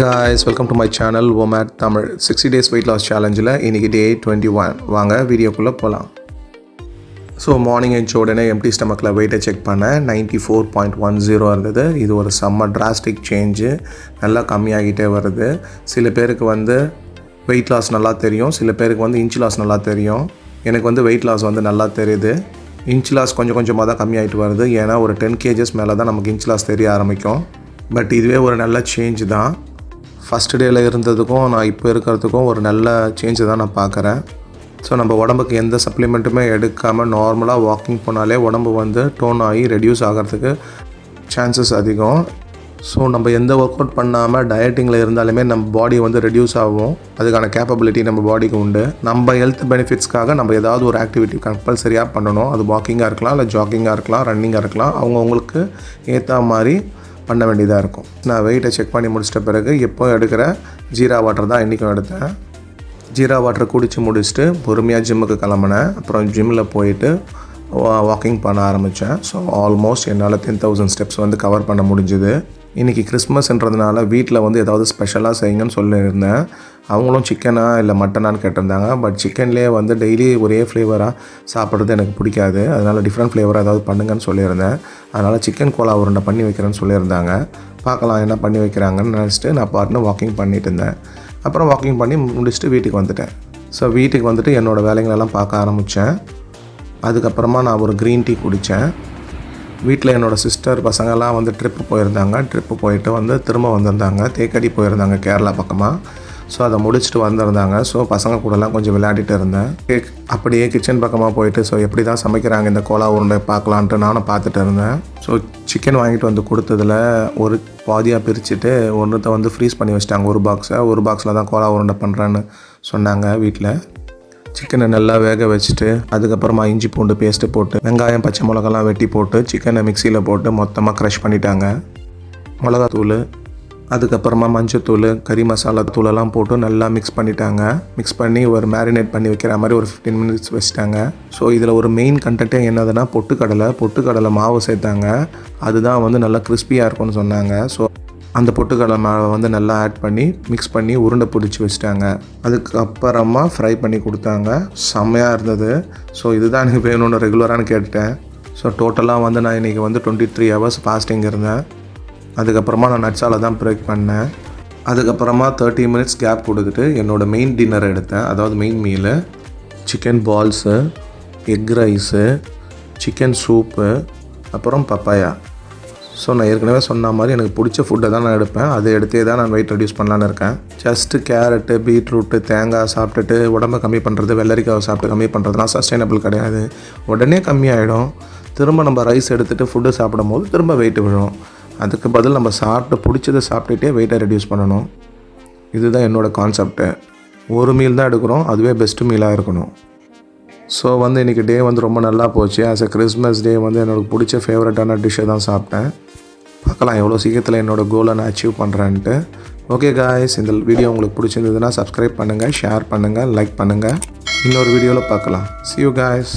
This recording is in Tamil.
Hey guys, welcome to my channel OMAD Tamil 60 days weight loss challenge இன்னைக்கு day 21 வாங்க வீடியோக்குள்ள போலாம். ஸோ மார்னிங் எழுந்த உடனே எம்டி ஸ்டமக்கில் வெயிட்டை செக் பண்ணேன் 94.10 இருந்தது. இது ஒரு செம்ம டிராஸ்டிக் சேஞ்சு, நல்லா கம்மியாகிட்டே வருது. சில பேருக்கு வந்து வெயிட் லாஸ் நல்லா தெரியும், சில பேருக்கு வந்து இன்ச் லாஸ் நல்லா தெரியும். எனக்கு வந்து வெயிட் லாஸ் வந்து நல்லா தெரியுது. இன்ச் லாஸ் கொஞ்சம் கொஞ்சமாக தான் கம்மியாகிட்டு வருது, ஏன்னா ஒரு 10 kgs மேலே தான் நமக்கு இன்ச் லாஸ் தெரிய ஆரம்பிக்கும். பட் இதுவே ஒரு நல்ல சேஞ்ச் தான். ஃபஸ்ட் டேயில் இருந்ததுக்கும் நான் இப்போ இருக்கிறதுக்கும் ஒரு நல்ல சேஞ்சை தான் நான் பார்க்குறேன். ஸோ நம்ம உடம்புக்கு எந்த சப்ளிமெண்ட்டுமே எடுக்காமல் நார்மலாக வாக்கிங் போனாலே உடம்பு வந்து டோன் ஆகி ரெடியூஸ் ஆகிறதுக்கு சான்சஸ் அதிகம். ஸோ நம்ம எந்த ஒர்க் அவுட் பண்ணாமல் டயட்டிங்கில் இருந்தாலுமே நம்ம பாடி வந்து ரெடியூஸ் ஆகும். அதுக்கான கேப்பபிலிட்டி நம்ம பாடிக்கு உண்டு. நம்ம ஹெல்த் பெனிஃபிட்ஸ்க்காக நம்ம ஏதாவது ஒரு ஆக்டிவிட்டி கம்பல்சரியாக பண்ணணும். அது வாக்கிங்காக இருக்கலாம், இல்லை ஜாக்கிங்காக இருக்கலாம், ரன்னிங்காக இருக்கலாம். அவங்களுக்கு ஏற்ற மாதிரி பண்ண வேண்டியதாக இருக்கும். நான் வெயிட்டை செக் பண்ணி முடிச்சிட்ட பிறகு எப்போ எடுக்கிற ஜீரா வாட்டர் தான் இன்றைக்கும் எடுத்தேன். ஜீரா வாட்டர் குடித்து முடிச்சுட்டு பொறுமையாக ஜிம்முக்கு கிளம்புனேன். அப்புறம் ஜிம்மில் போயிட்டு வாக்கிங் பண்ண ஆரம்பித்தேன். ஸோ ஆல்மோஸ்ட் என்னால் 10,000 ஸ்டெப்ஸ் வந்து கவர் பண்ண முடிஞ்சுது. இன்றைக்கி கிறிஸ்மஸ்ன்றதுனால வீட்டில் வந்து ஏதாவது ஸ்பெஷலாக செய்யுங்கன்னு சொல்லியிருந்தேன். அவங்களும் சிக்கனா இல்லை மட்டனான்னு கேட்டிருந்தாங்க. பட் சிக்கன்லேயே வந்து டெய்லி ஒரே ஃப்ளேவராக சாப்பிட்றது எனக்கு பிடிக்காது. அதனால் டிஃப்ரெண்ட் ஃப்ளேவராக ஏதாவது பண்ணுங்கன்னு சொல்லியிருந்தேன். அதனால் சிக்கன் கோலா உருண்டை பண்ணி வைக்கிறேன்னு சொல்லியிருந்தாங்க. பார்க்கலாம் என்ன பண்ணி வைக்கிறாங்கன்னு நினச்சிட்டு நான் பாட்டுன்னு வாக்கிங் பண்ணிகிட்டு இருந்தேன். அப்புறம் வாக்கிங் பண்ணி முடிச்சுட்டு வீட்டுக்கு வந்துட்டேன். ஸோ வீட்டுக்கு வந்துட்டு என்னோடய வேலைங்களெல்லாம் பார்க்க ஆரம்பித்தேன். அதுக்கப்புறமா நான் ஒரு க்ரீன் டீ குடித்தேன். வீட்டில் என்னோடய சிஸ்டர் பசங்கள்லாம் வந்து ட்ரிப்பு போயிருந்தாங்க. ட்ரிப்பு போயிட்டு வந்து திரும்ப வந்திருந்தாங்க. தேக்கடி போயிருந்தாங்க கேரளா பக்கமாக. ஸோ அதை முடிச்சுட்டு வந்திருந்தாங்க. ஸோ பசங்க கூடலாம் கொஞ்சம் விளையாடிட்டு இருந்தேன். அப்படியே கிச்சன் பக்கமாக போயிட்டு ஸோ எப்படி தான் சமைக்கிறாங்க இந்த கோலா உருண்டை பார்க்கலான்ட்டு நானும் பார்த்துட்டு இருந்தேன். ஸோ சிக்கன் வாங்கிட்டு வந்து கொடுத்ததில் ஒரு பாதியாக பிரிச்சுட்டு ஒன்றுத்தை வந்து ஃப்ரீஸ் பண்ணி வச்சிட்டாங்க. ஒரு பாக்ஸில் தான் கோலா உருண்டை பண்ணுறேன்னு சொன்னாங்க வீட்டில். சிக்கனை நல்லா வேக வச்சுட்டு அதுக்கப்புறமா இஞ்சி பூண்டு பேஸ்ட்டு போட்டு வெங்காயம் பச்சை மிளகாலாம் வெட்டி போட்டு சிக்கனை மிக்சியில் போட்டு மொத்தமாக க்ரஷ் பண்ணிட்டாங்க. மிளகாத்தூள், அதுக்கப்புறமா மஞ்சத்தூள், கறி மசாலா தூளெல்லாம் போட்டு நல்லா மிக்ஸ் பண்ணிட்டாங்க. மிக்ஸ் பண்ணி ஒரு மேரினேட் பண்ணி வைக்கிற மாதிரி ஒரு 15 minutes வச்சுட்டாங்க. ஸோ இதில் ஒரு மெயின் கண்டென்ட்டே என்னதுன்னா பொட்டுக்கடலை மாவு சேர்த்தாங்க. அதுதான் வந்து நல்லா கிறிஸ்பியாக இருக்கும்னு சொன்னாங்க. ஸோ அந்த பொட்டுக்கடலை மாவை வந்து நல்லா ஆட் பண்ணி மிக்ஸ் பண்ணி உருண்டை பிடிச்சி வச்சுட்டாங்க. அதுக்கப்புறமா ஃப்ரை பண்ணி கொடுத்தாங்க. செம்மையாக இருந்தது. ஸோ இதுதான் எனக்கு வேணும்னு ரெகுலரானு கேட்டுட்டேன். ஸோ டோட்டலாக வந்து நான் இன்றைக்கி வந்து 23 hours ஃபாஸ்டிங் இருந்தேன். அதுக்கப்புறமா நான் நட்ஸால் தான் பிரேக் பண்ணேன். அதுக்கப்புறமா 30 minutes கேப் கொடுத்துட்டு என்னோடய மெயின் டின்னர் எடுத்தேன். அதாவது main meal chicken balls, egg rice, chicken soup, அப்புறம் பப்பாயா. ஸோ நான் ஏற்கனவே சொன்ன மாதிரி எனக்கு பிடிச்ச ஃபுட்டை தான் நான் எடுப்பேன். அதை எடுத்தே தான் நான் வெயிட் ரெடியூஸ் பண்ணலான்னு இருக்கேன். ஜஸ்ட்டு கேரட்டு, பீட்ரூட்டு, தேங்காய் சாப்பிட்டுட்டு உடம்பை கம்மி பண்ணுறது, வெள்ளரிக்காவை சாப்பிட்டு கம்மி பண்ணுறதுலாம் சஸ்டைனபிள் கிடையாது. உடனே கம்மியாகிடும். திரும்ப நம்ம ரைஸ் எடுத்துகிட்டு ஃபுட்டு சாப்பிடும் போது திரும்ப வெயிட் விழும். அதுக்கு பதில் நம்ம பிடிச்சதை சாப்பிட்டுட்டே வெயிட்டை ரெடியூஸ் பண்ணணும். இதுதான் என்னோடய கான்செப்ட்டு. ஒரு மீல் தான் எடுக்கிறோம், அதுவே பெஸ்ட்டு மீலாக இருக்கணும். ஸோ வந்து இன்றைக்கி டே வந்து ரொம்ப நல்லா போச்சு. ஆஸ் அ கிறிஸ்மஸ் டே வந்து என்னோடய பிடிச்ச ஃபேவரட்டான டிஷ்ஷை தான் சாப்பிட்டேன். பார்க்கலாம் எவ்வளோ சீக்கிரத்தில் என்னோடய கோலை நான் அச்சீவ் பண்ணுறேன்ட்டு. ஓகே காய்ஸ், இந்த வீடியோ உங்களுக்கு பிடிச்சிருந்ததுன்னா சப்ஸ்கிரைப் பண்ணுங்கள், ஷேர் பண்ணுங்கள், லைக் பண்ணுங்கள். இன்னொரு வீடியோவில் பார்க்கலாம். See you guys.